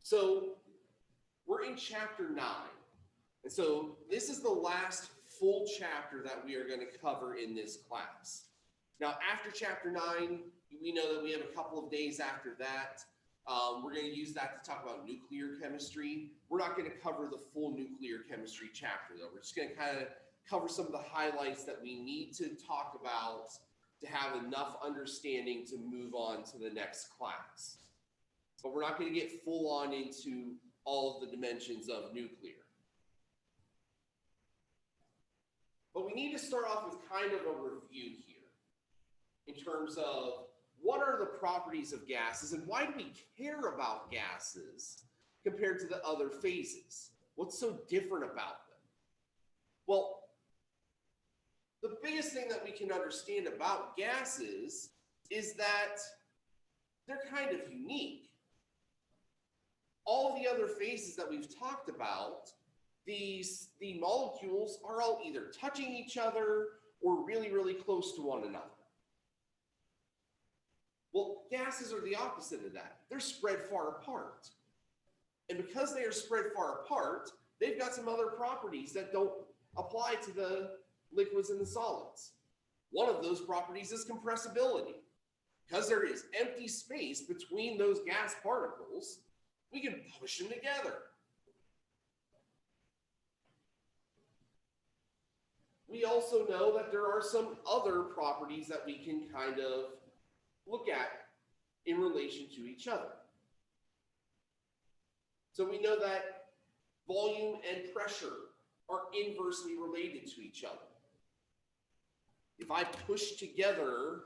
So we're in chapter 9. And so this is the last full chapter that we are going to cover in this class. Now, after chapter 9, we know that we have a couple of days after that. We're going to use that to talk about nuclear chemistry. We're not going to cover the full nuclear chemistry chapter, though. We're just going to kind of cover some of the highlights that we need to talk about to have enough understanding to move on to the next class. But we're not going to get full on into all of the dimensions of nuclear. But we need to start off with kind of a review here in terms of what are the properties of gases and why do we care about gases compared to the other phases? What's so different about them? Well, the biggest thing that we can understand about gases is that they're kind of unique. All of the other phases that we've talked about, the molecules are all either touching each other or really, really close to one another. Well, gases are the opposite of that. They're spread far apart. And because they are spread far apart, they've got some other properties that don't apply to the liquids and the solids. One of those properties is compressibility. Because there is empty space between those gas particles, we can push them together. We also know that there are some other properties that we can kind of look at in relation to each other. So we know that volume and pressure are inversely related to each other. If I push together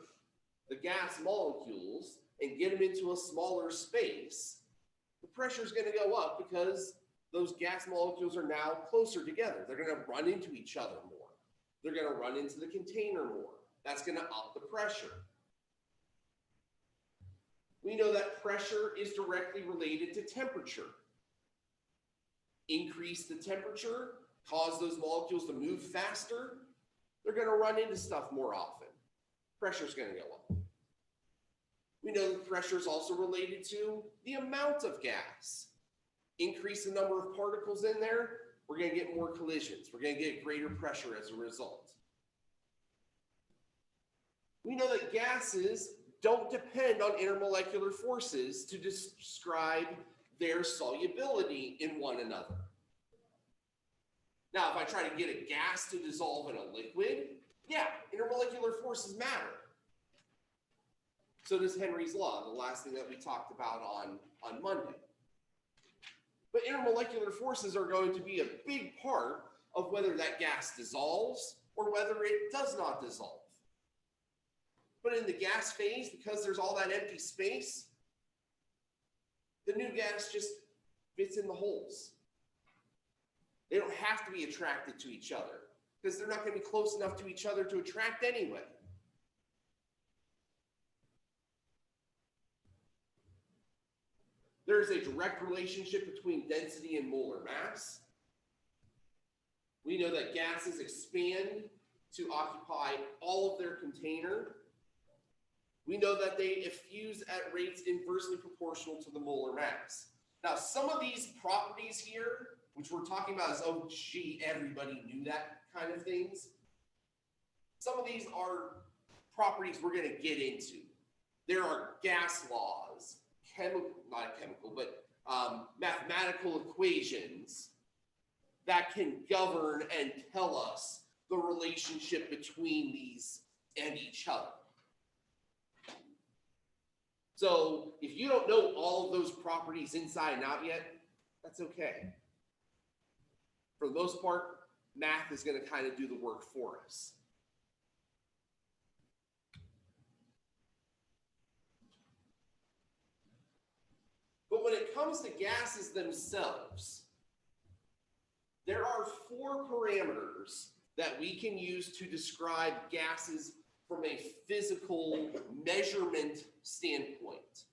the gas molecules and get them into a smaller space, the pressure is going to go up because those gas molecules are now closer together. They're going to run into each other more. They're going to run into the container more. That's going to up the pressure. We know that pressure is directly related to temperature. Increase the temperature, cause those molecules to move faster, they're going to run into stuff more often. Pressure is going to go up. We know that pressure is also related to the amount of gas. Increase the number of particles in there, we're going to get more collisions. We're going to get greater pressure as a result. We know that gases don't depend on intermolecular forces to describe their solubility in one another. Now, if I try to get a gas to dissolve in a liquid, yeah, intermolecular forces matter. So does Henry's law, the last thing that we talked about on Monday. But intermolecular forces are going to be a big part of whether that gas dissolves or whether it does not dissolve. But in the gas phase, because there's all that empty space, the new gas just fits in the holes. They don't have to be attracted to each other because they're not going to be close enough to each other to attract anyway. There is a direct relationship between density and molar mass. We know that gases expand to occupy all of their container. We know that they effuse at rates inversely proportional to the molar mass. Now, some of these properties here, which we're talking about as, oh, gee, everybody knew that kind of things. Some of these are properties we're going to get into. There are gas laws, mathematical equations that can govern and tell us the relationship between these and each other. So if you don't know all of those properties inside and out yet, that's okay. For the most part, math is going to kind of do the work for us. But when it comes to gases themselves, there are 4 parameters that we can use to describe gases from a physical measurement standpoint.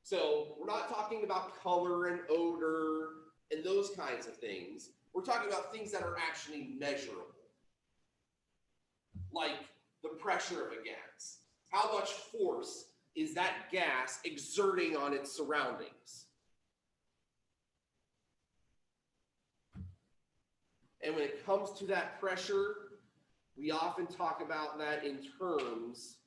So we're not talking about color and odor and those kinds of things. We're talking about things that are actually measurable, like the pressure of a gas. How much force is that gas exerting on its surroundings? And when it comes to that pressure, we often talk about that in terms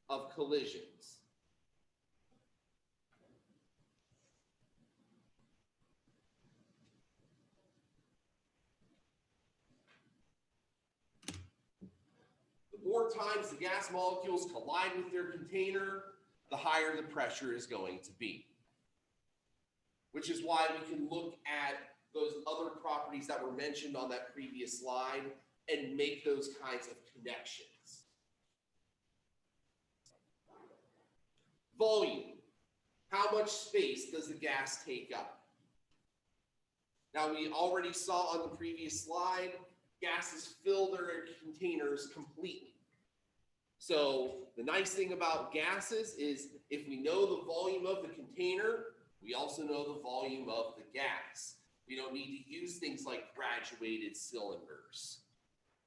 of collisions. The more times the gas molecules collide with their container, the higher the pressure is going to be. Which is why we can look at those other properties that were mentioned on that previous slide and make those kinds of connections. Volume. How much space does the gas take up? Now, we already saw on the previous slide, gases fill their containers completely. So the nice thing about gases is if we know the volume of the container, we also know the volume of the gas. We don't need to use things like graduated cylinders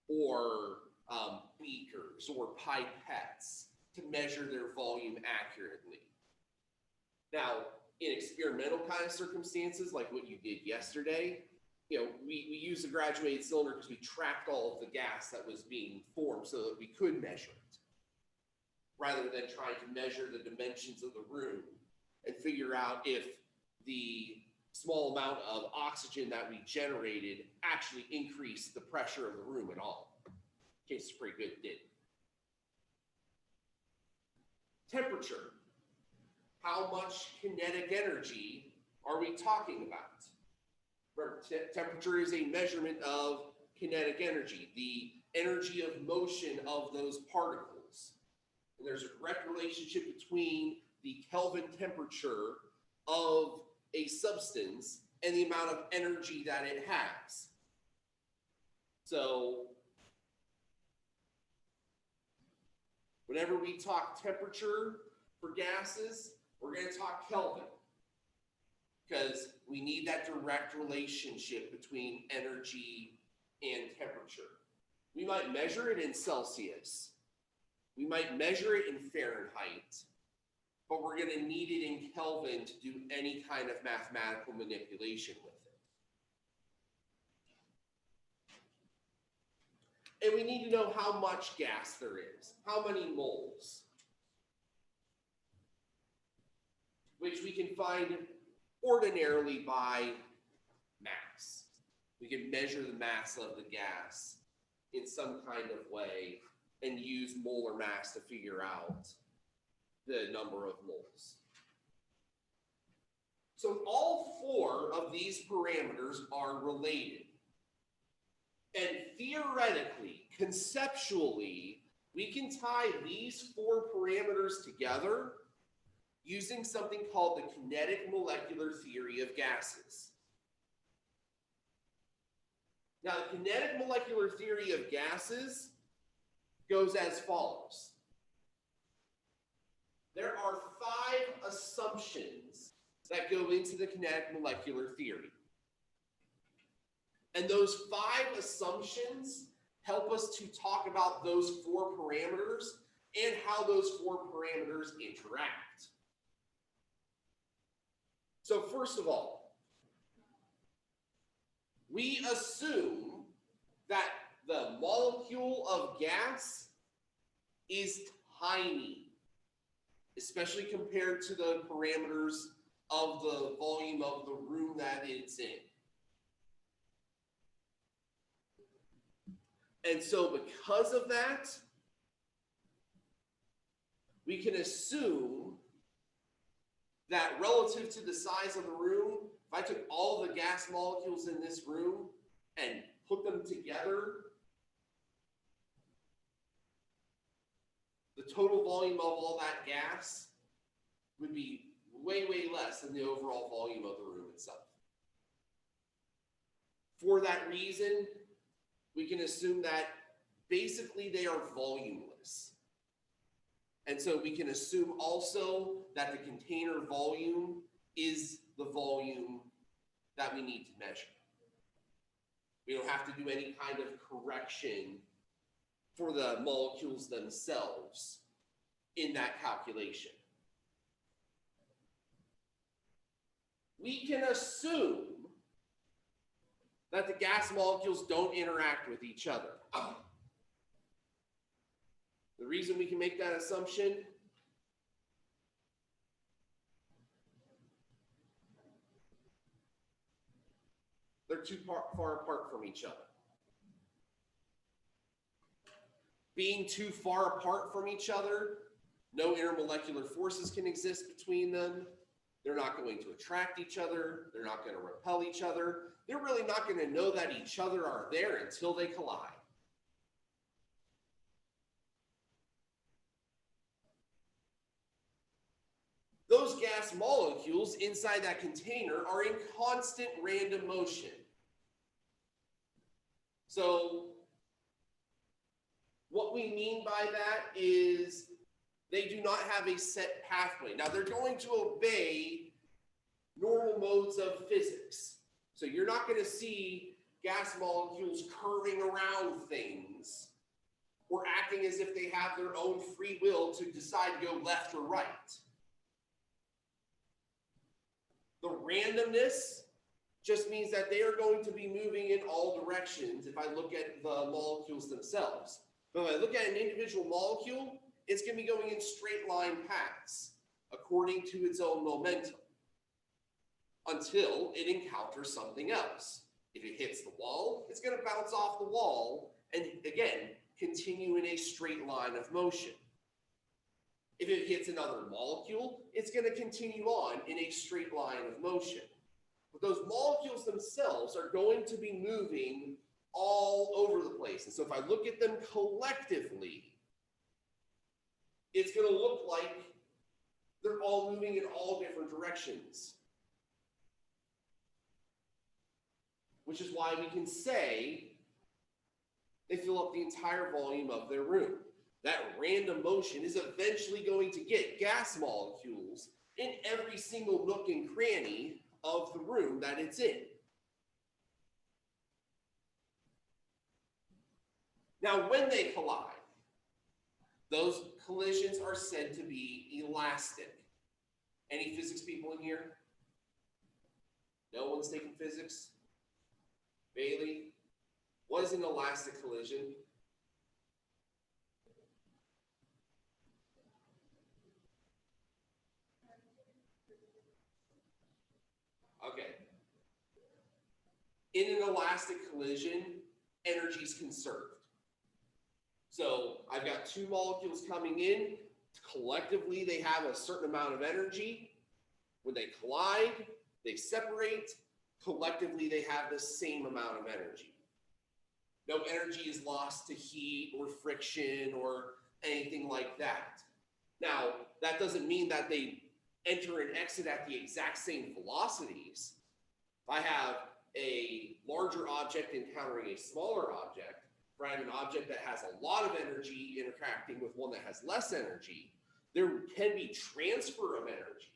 or beakers or pipettes to measure their volume accurately. Now, in experimental kind of circumstances, like what you did yesterday, we used a graduated cylinder because we tracked all of the gas that was being formed so that we could measure it, rather than trying to measure the dimensions of the room and figure out if the small amount of oxygen that we generated actually increased the pressure of the room at all. Case is pretty good, it did. Temperature. How much kinetic energy are we talking about? Remember, temperature is a measurement of kinetic energy, the energy of motion of those particles. And there's a direct relationship between the Kelvin temperature of a substance and the amount of energy that it has. So whenever we talk temperature for gases, we're going to talk Kelvin, because we need that direct relationship between energy and temperature. We might measure it in Celsius. We might measure it in Fahrenheit, but we're going to need it in Kelvin to do any kind of mathematical manipulation with it. And we need to know how much gas there is, how many moles, which we can find ordinarily by mass. We can measure the mass of the gas in some kind of way and use molar mass to figure out the number of moles. So all four of these parameters are related. And theoretically, conceptually, we can tie these four parameters together using something called the Kinetic Molecular Theory of gases. Now, the Kinetic Molecular Theory of gases goes as follows. There are 5 assumptions that go into the Kinetic Molecular Theory. And those 5 assumptions help us to talk about those 4 parameters and how those 4 parameters interact. So first of all, we assume that the molecule of gas is tiny, especially compared to the parameters of the volume of the room that it's in. And so because of that, we can assume that relative to the size of the room, if I took all the gas molecules in this room and put them together, the total volume of all that gas would be way, way less than the overall volume of the room itself. For that reason, we can assume that basically they are volumeless. And so we can assume also that the container volume is the volume that we need to measure. We don't have to do any kind of correction for the molecules themselves in that calculation. we can assume that the gas molecules don't interact with each other. The reason we can make that assumption, they're too far apart from each other. Being too far apart from each other, no intermolecular forces can exist between them. They're not going to attract each other. They're not going to repel each other. They're really not going to know that each other are there until they collide. Those gas molecules inside that container are in constant random motion. So what we mean by that is they do not have a set pathway. Now they're going to obey normal modes of physics. So you're not going to see gas molecules curving around things or acting as if they have their own free will to decide to go left or right. The randomness just means that they are going to be moving in all directions if I look at the molecules themselves. But if I look at an individual molecule, it's going to be going in straight line paths according to its own momentum until it encounters something else. If it hits the wall, it's going to bounce off the wall and again, continue in a straight line of motion. If it hits another molecule, it's going to continue on in a straight line of motion. But those molecules themselves are going to be moving all over the place. And so if I look at them collectively, it's going to look like they're all moving in all different directions. Which is why we can say they fill up the entire volume of their room. That random motion is eventually going to get gas molecules in every single nook and cranny of the room that it's in. Now, when they collide, those collisions are said to be elastic. Any physics people in here? No one's taking physics? Bailey, what is an elastic collision? Okay. In an elastic collision, energy is conserved. So I've got two molecules coming in. Collectively, they have a certain amount of energy. When they collide, they separate. Collectively, they have the same amount of energy. No energy is lost to heat or friction or anything like that. Now, that doesn't mean that they enter and exit at the exact same velocities. If I have a larger object encountering a smaller object, if I have an object that has a lot of energy interacting with one that has less energy, there can be transfer of energy,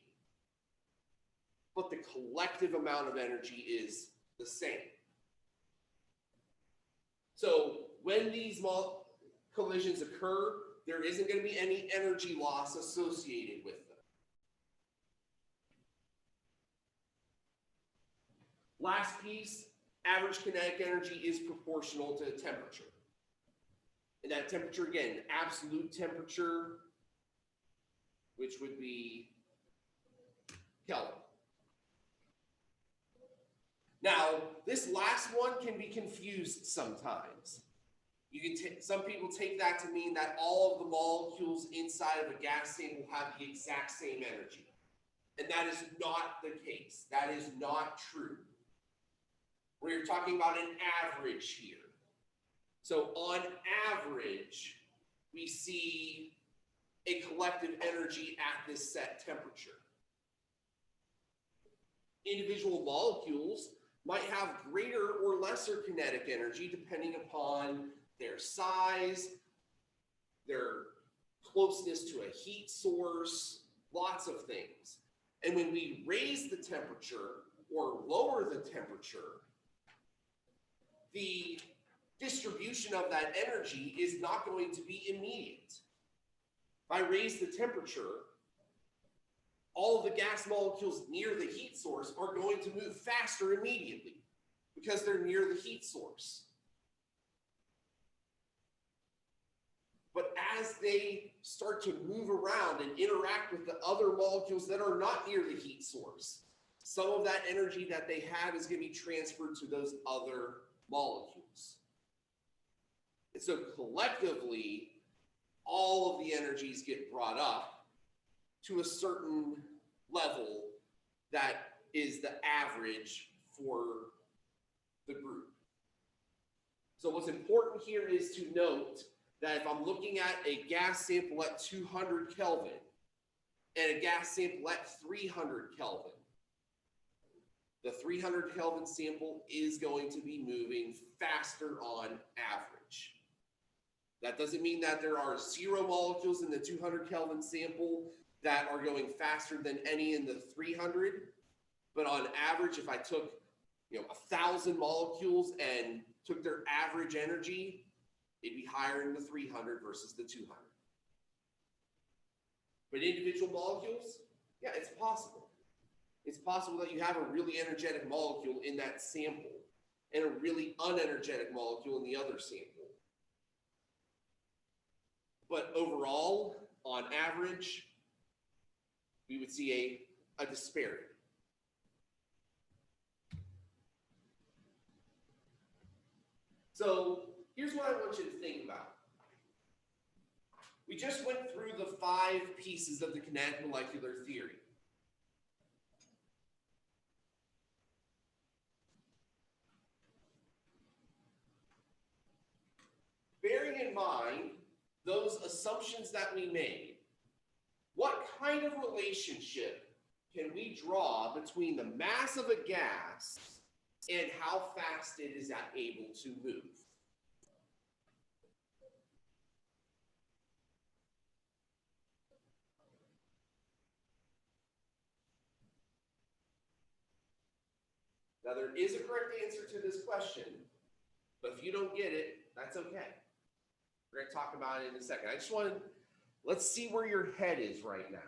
but the collective amount of energy is the same. So when these collisions occur, there isn't going to be any energy loss associated with them. Last piece, average kinetic energy is proportional to temperature. And that temperature, again, absolute temperature, which would be Kelvin. Now, this last one can be confused sometimes. You can some people take that to mean that all of the molecules inside of a gas tank will have the exact same energy. And that is not the case. That is not true. We're talking about an average here. So on average, we see a collective energy at this set temperature. Individual molecules might have greater or lesser kinetic energy depending upon their size, their closeness to a heat source, lots of things. And when we raise the temperature or lower the temperature, the distribution of that energy is not going to be immediate. If I raise the temperature, all of the gas molecules near the heat source are going to move faster immediately because they're near the heat source. But as they start to move around and interact with the other molecules that are not near the heat source, some of that energy that they have is going to be transferred to those other molecules. And so collectively, all of the energies get brought up to a certain level that is the average for the group. So what's important here is to note that if I'm looking at a gas sample at 200 Kelvin and a gas sample at 300 Kelvin, the 300 Kelvin sample is going to be moving faster on average. That doesn't mean that there are 0 molecules in the 200 Kelvin sample that are going faster than any in the 300. But on average, if I took 1,000 molecules and took their average energy, it'd be higher in the 300 versus the 200. But individual molecules, yeah, it's possible. It's possible that you have a really energetic molecule in that sample and a really unenergetic molecule in the other sample. But overall, on average, we would see a disparity. So here's what I want you to think about. We just went through the 5 pieces of the kinetic molecular theory. Bearing in mind those assumptions that we made, what kind of relationship can we draw between the mass of a gas and how fast it is able to move? Now, there is a correct answer to this question, but if you don't get it, that's okay. We're going to talk about it in a second. I just want to, let's see where your head is right now.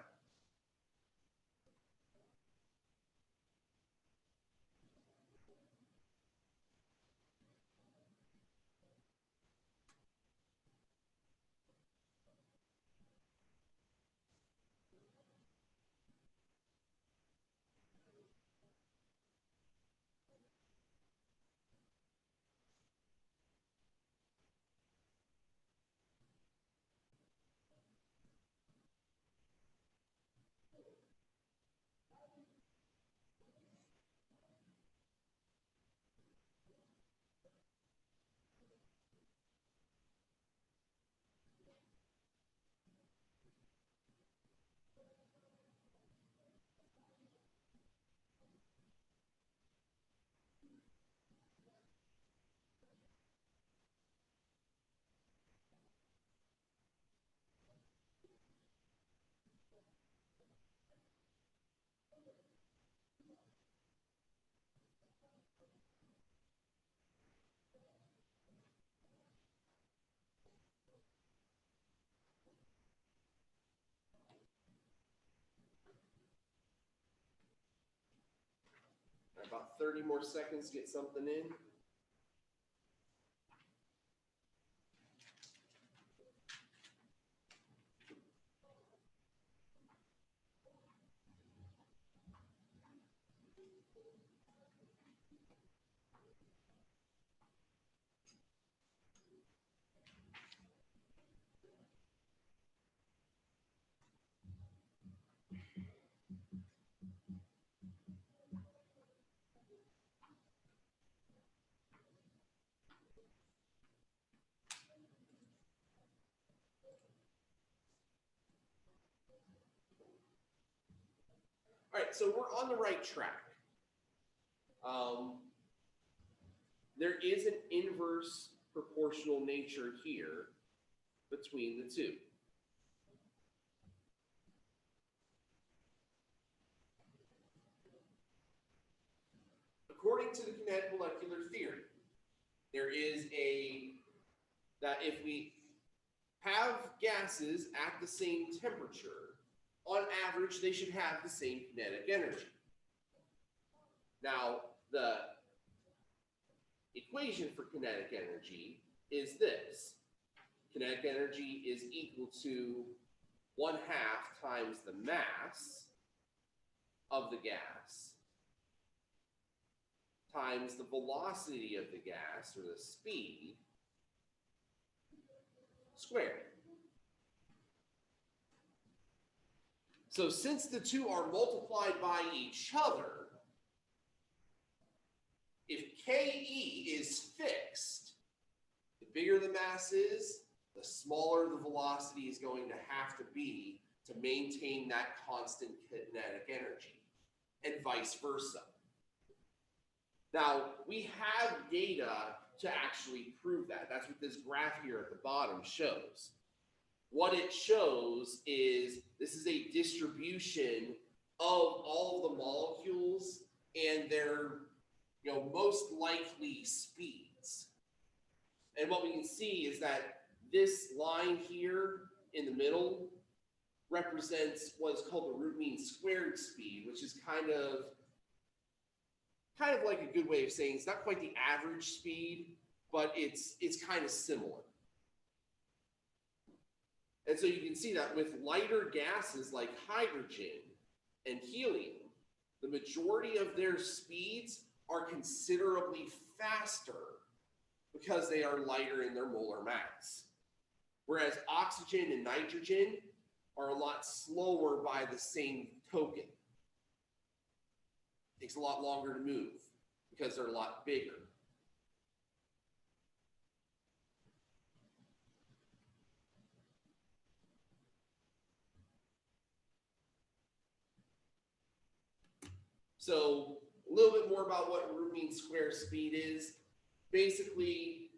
About 30 more seconds to get something in. All right, so we're on the right track. There is an inverse proportional nature here between the two. According to the kinetic molecular theory, there is that if we have gases at the same temperature, on average, they should have the same kinetic energy. Now, the equation for kinetic energy is this. Kinetic energy is equal to 1/2 times the mass of the gas times the velocity of the gas, or the speed, squared. So since the two are multiplied by each other, if KE is fixed, the bigger the mass is, the smaller the velocity is going to have to be to maintain that constant kinetic energy, and vice versa. Now, we have data to actually prove that. That's what this graph here at the bottom shows. What it shows is this is a distribution of all of the molecules and their most likely speeds. And what we can see is that this line here in the middle represents what is called the root mean squared speed, which is kind of like a good way of saying it's not quite the average speed, but it's kind of similar. And so you can see that with lighter gases like hydrogen and helium, the majority of their speeds are considerably faster because they are lighter in their molar mass. Whereas oxygen and nitrogen are a lot slower by the same token. It takes a lot longer to move because they're a lot bigger. So a little bit more about what root mean square speed is. Basically,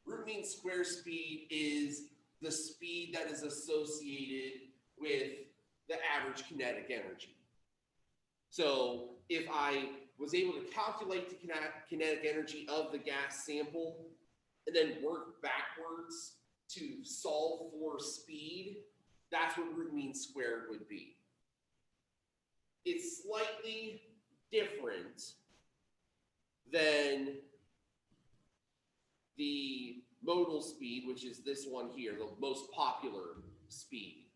root mean square speed is the speed that is associated with the average kinetic energy. So if I was able to calculate the kinetic energy of the gas sample and then work backwards to solve for speed, that's what root mean squared would be. It's slightly different than the modal speed, which is this one here, the most popular speed.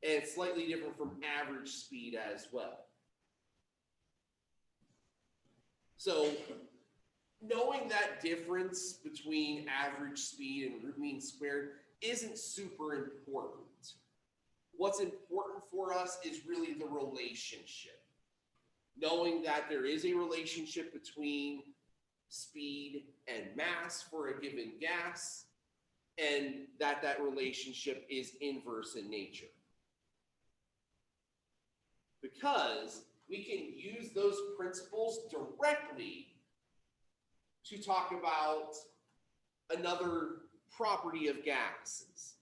And it's slightly different from average speed as well. So knowing that difference between average speed and root mean squared isn't super important. What's important for us is really the relationship. Knowing that there is a relationship between speed and mass for a given gas, and that relationship is inverse in nature. Because we can use those principles directly to talk about another property of gases.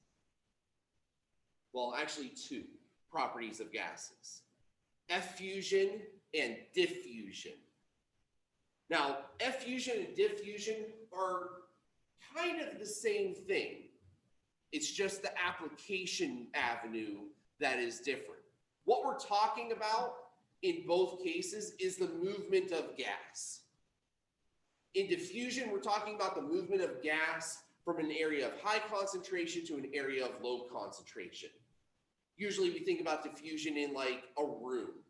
Well, actually two properties of gases: effusion and diffusion. Now, effusion and diffusion are kind of the same thing. It's just the application avenue that is different. What we're talking about in both cases is the movement of gas. In diffusion, we're talking about the movement of gas from an area of high concentration to an area of low concentration. Usually we think about diffusion in like a room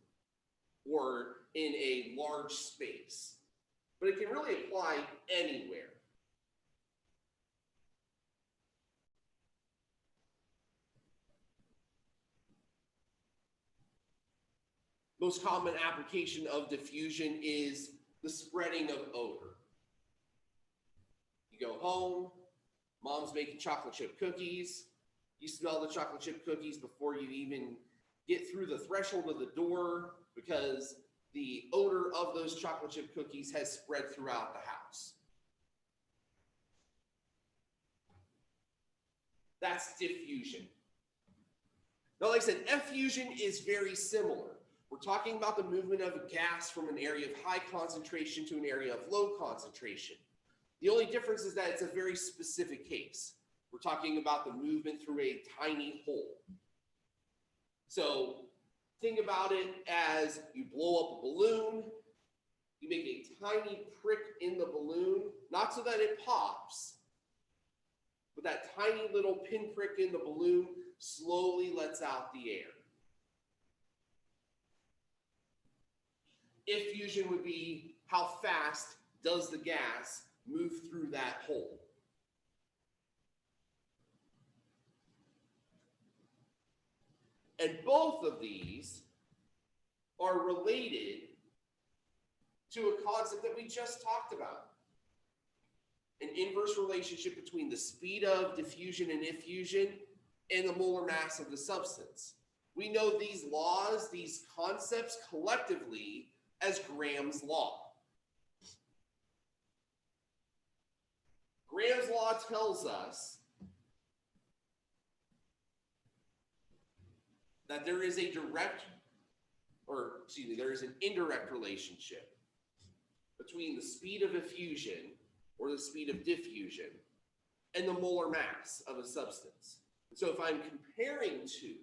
or in a large space, but it can really apply anywhere. Most common application of diffusion is the spreading of odor. You go home, mom's making chocolate chip cookies. You smell the chocolate chip cookies before you even get through the threshold of the door because the odor of those chocolate chip cookies has spread throughout the house. That's diffusion. Now, like I said, effusion is very similar. We're talking about the movement of a gas from an area of high concentration to an area of low concentration. The only difference is that it's a very specific case. We're talking about the movement through a tiny hole. So think about it as you blow up a balloon, you make a tiny prick in the balloon, not so that it pops, but that tiny little pinprick in the balloon slowly lets out the air. If fusion would be how fast does the gas move through that hole. And both of these are related to a concept that we just talked about. An inverse relationship between the speed of diffusion and effusion and the molar mass of the substance. We know these laws, these concepts collectively as Graham's law. Graham's law tells us that there is a there is an indirect relationship between the speed of effusion or the speed of diffusion and the molar mass of a substance. So if I'm comparing two,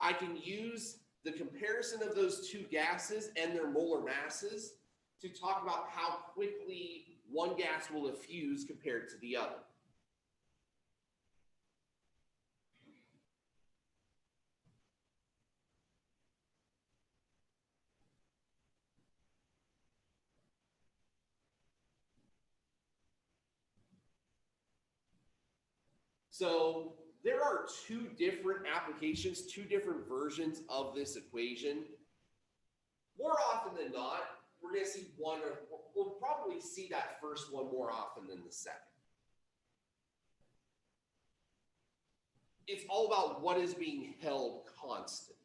I can use the comparison of those two gases and their molar masses to talk about how quickly one gas will effuse compared to the other. So there are two different applications, two different versions of this equation. More often than not, we're going to see one, or we'll probably see that first one more often than the second. It's all about what is being held constant.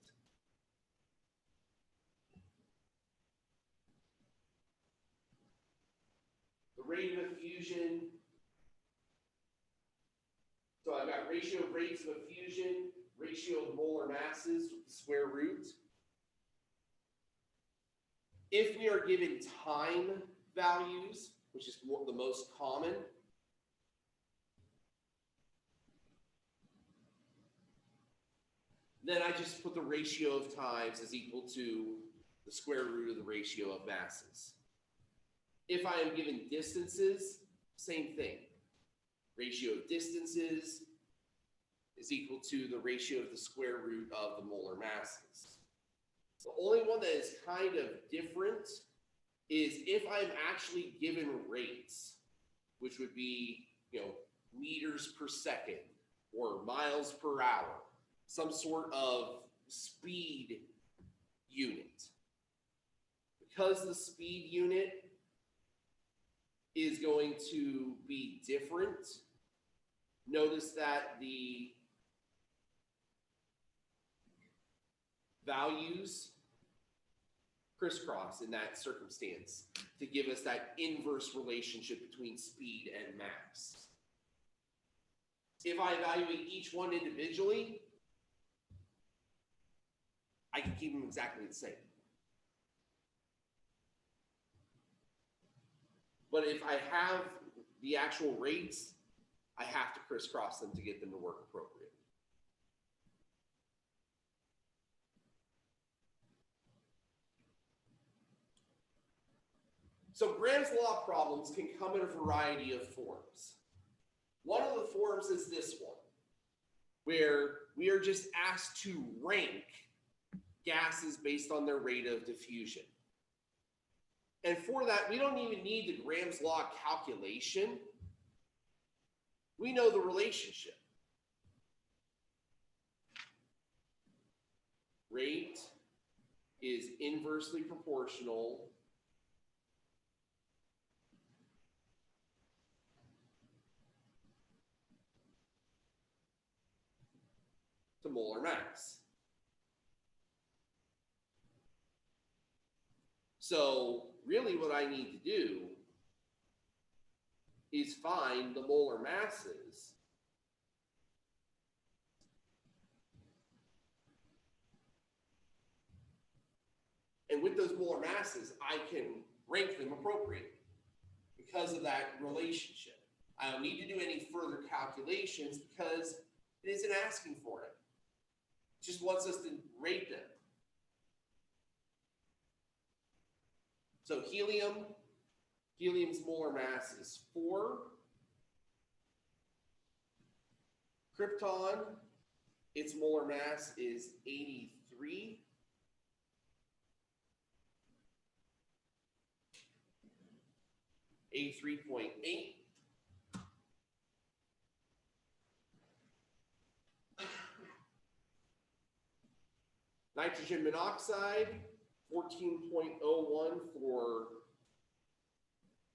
The rate of effusion. So I've got ratio of rates of effusion, ratio of molar masses with the square root. If we are given time values, which is the most common, then I just put the ratio of times as equal to the square root of the ratio of masses. If I am given distances, same thing. Ratio of distances is equal to the ratio of the square root of the molar masses. The only one that is kind of different is if I'm actually given rates, which would be, meters per second or miles per hour, some sort of speed unit. Because the speed unit is going to be different, notice that the values crisscross in that circumstance to give us that inverse relationship between speed and mass. If I evaluate each one individually, I can keep them exactly the same. But if I have the actual rates, I have to crisscross them to get them to work appropriately. So Graham's law problems can come in a variety of forms. One of the forms is this one, where we are just asked to rank gases based on their rate of diffusion. And for that, we don't even need the Graham's law calculation. We know the relationship. Rate is inversely proportional to molar mass. So really what I need to do is find the molar masses and with those molar masses, I can rank them appropriately because of that relationship. I don't need to do any further calculations because it isn't asking for it. It just wants us to rate them. So helium's molar mass is 4. Krypton, its molar mass is 83. A3.8. Nitrogen monoxide, 14.01 for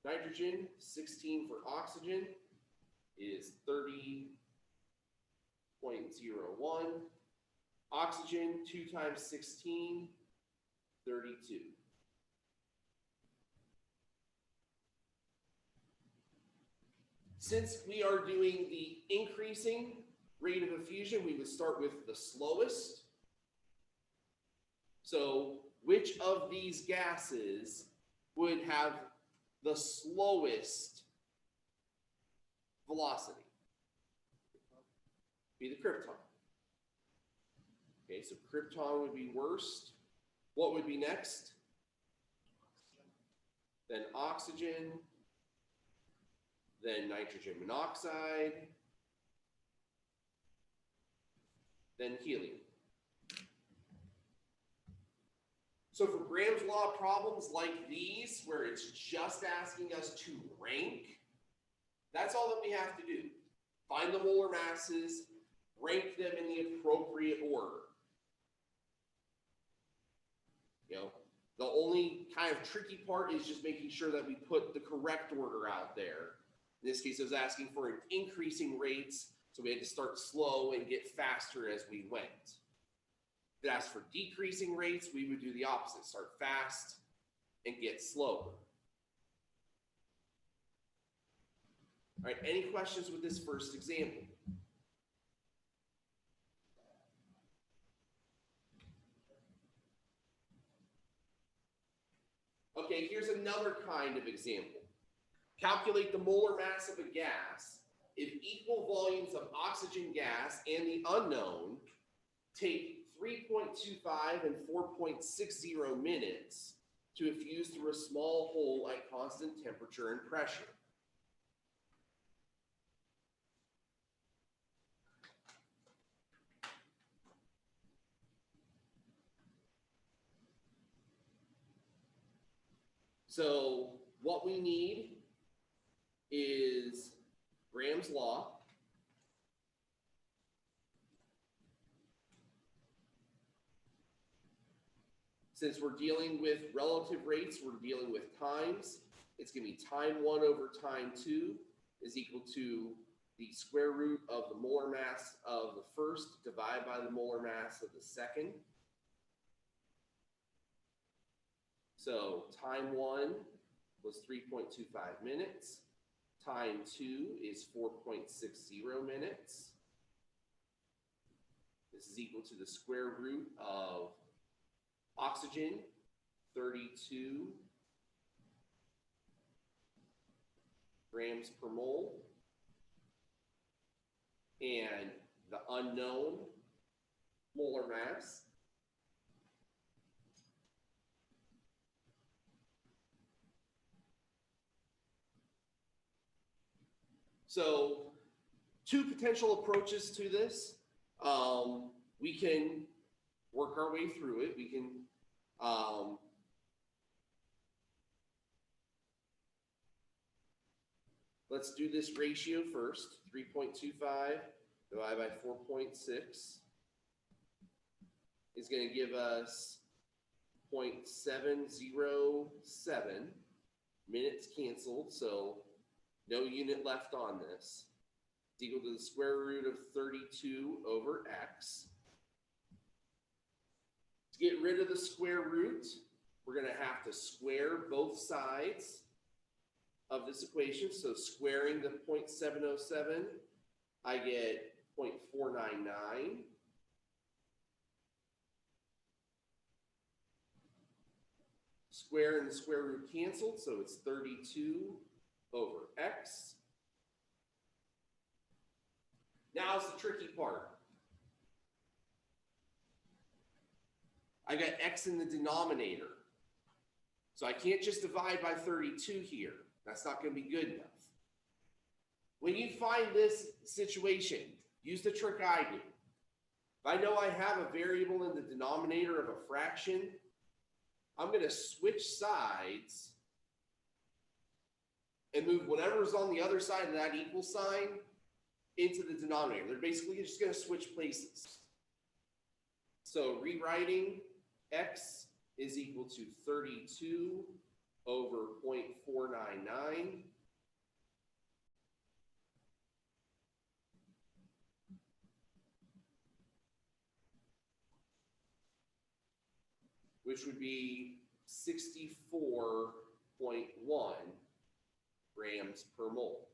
nitrogen, 16 for oxygen, is 30.01. Oxygen, 2 times 16, 32. Since we are doing the increasing rate of diffusion, we would start with the slowest. So which of these gases would have the slowest velocity? Be the krypton. Okay, so krypton would be worst. What would be next? Then oxygen, then nitrogen monoxide, then helium. So for Graham's law problems like these, where it's just asking us to rank, that's all that we have to do. Find the molar masses, rank them in the appropriate order. You know, the only kind of tricky part is just making sure that we put the correct order out there. In this case, it was asking for increasing rates, so we had to start slow and get faster as we went. If it asked for decreasing rates, we would do the opposite, start fast and get slower. All right, any questions with this first example? Okay, here's another kind of example. Calculate the molar mass of a gas if equal volumes of oxygen gas and the unknown take 3.25 and 4.60 minutes to effuse through a small hole at constant temperature and pressure. So what we need is Graham's law. Since we're dealing with relative rates, we're dealing with times. It's going to be time 1 over time 2 is equal to the square root of the molar mass of the first divided by the molar mass of the second. So time 1 was 3.25 minutes. Time 2 is 4.60 minutes. This is equal to the square root of oxygen, 32 grams per mole, and the unknown molar mass, so 2 potential approaches to this. We can work our way through it. We can let's do this ratio first. 3.25 divided by 4.6 is going to give us 0.707. Minutes canceled, so no unit left on this. It's equal to the square root of 32 over x. To get rid of the square root, we're going to have to square both sides of this equation. So squaring the 0.707, I get 0.499. Square and the square root canceled, so it's 32 over x. Now's the tricky part. I got x in the denominator. So I can't just divide by 32 here. That's not going to be good enough. When you find this situation, use the trick I do. If I know I have a variable in the denominator of a fraction, I'm going to switch sides and move whatever's on the other side of that equal sign into the denominator. They're basically just going to switch places. So rewriting x is equal to 32 over 0.499. Which would be 64.1 grams per mole.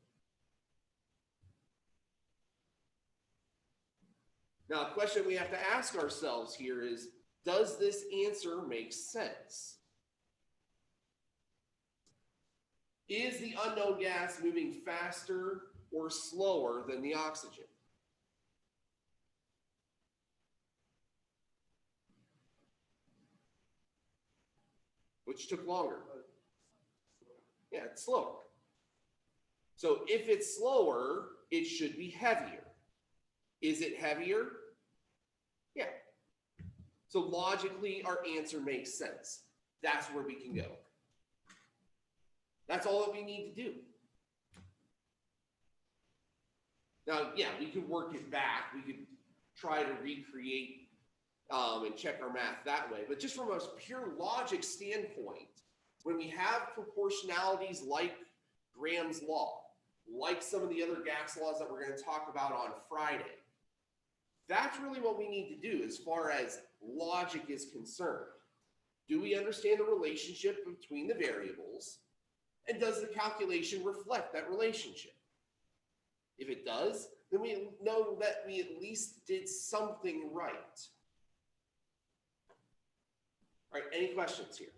Now, a question we have to ask ourselves here is, does this answer make sense? Is the unknown gas moving faster or slower than the oxygen? Which took longer? Yeah, it's slower. So if it's slower, it should be heavier. Is it heavier? Yeah. So logically, our answer makes sense. That's where we can go. That's all that we need to do. Now, yeah, we could work it back. We could try to recreate and check our math that way. But just from a pure logic standpoint, when we have proportionalities like Graham's law, like some of the other gas laws that we're going to talk about on Friday, that's really what we need to do as far as logic is concerned. Do we understand the relationship between the variables? And does the calculation reflect that relationship? If it does, then we know that we at least did something right. All right, any questions here?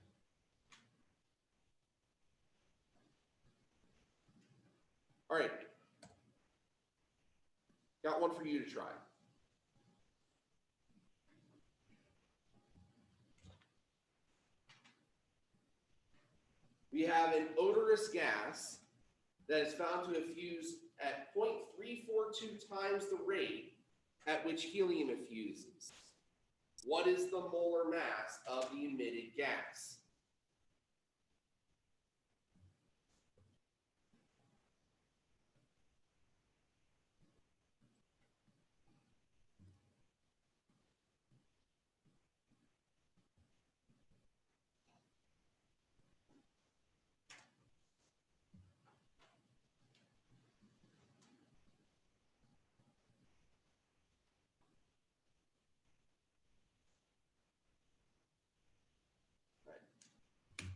All right. Got one for you to try. We have an odorous gas that is found to effuse at 0.342 times the rate at which helium effuses. What is the molar mass of the emitted gas?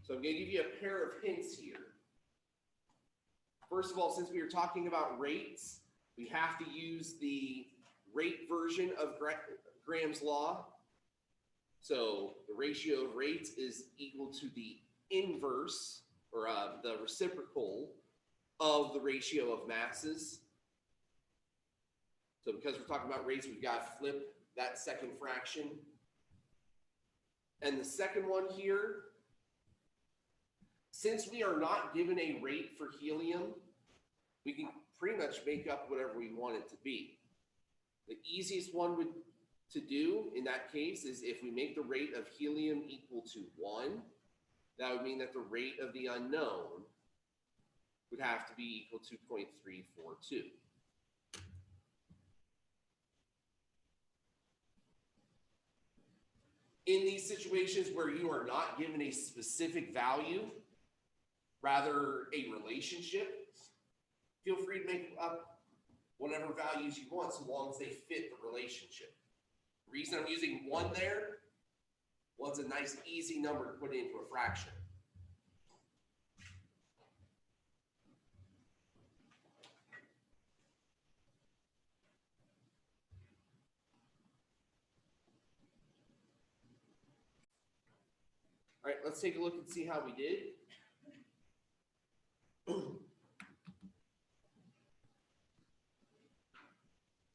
So I'm going to give you a pair of hints here. First of all, since we were talking about rates, we have to use the rate version of Graham's law. So the ratio of rates is equal to the inverse, or the reciprocal of the ratio of masses. So because we're talking about rates, we've got to flip that second fraction. And the second one here, since we are not given a rate for helium, we can pretty much make up whatever we want it to be. The easiest one to do in that case is if we make the rate of helium equal to 1, that would mean that the rate of the unknown would have to be equal to 0.342. In these situations where you are not given a specific value, rather a relationship, feel free to make up whatever values you want so long as they fit the relationship. The reason I'm using 1 there, 1's a nice easy number to put into a fraction. All right, let's take a look and see how we did.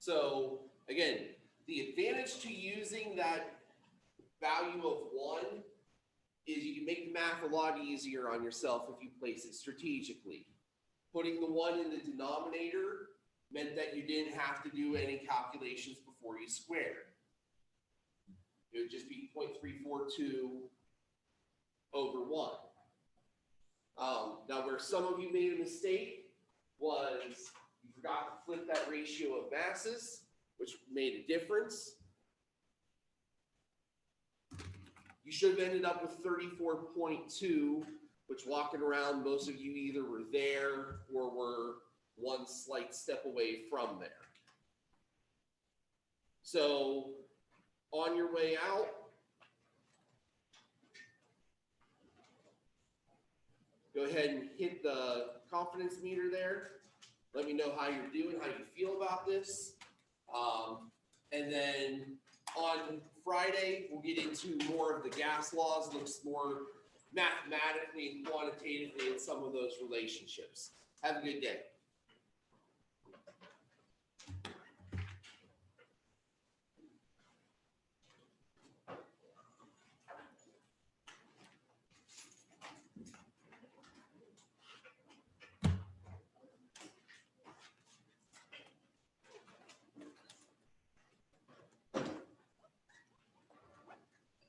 So again, the advantage to using that value of 1 is you can make the math a lot easier on yourself if you place it strategically. Putting the 1 in the denominator meant that you didn't have to do any calculations before you squared. It would just be 0.342 over 1. Now, where some of you made a mistake was you forgot to flip that ratio of masses, which made a difference. You should have ended up with 34.2, which walking around, most of you either were there or were one slight step away from there. So on your way out, go ahead and hit the confidence meter there. Let me know how you're doing, how you feel about this. And then on Friday, we'll get into more of the gas laws, looks more mathematically and quantitatively at some of those relationships. Have a good day.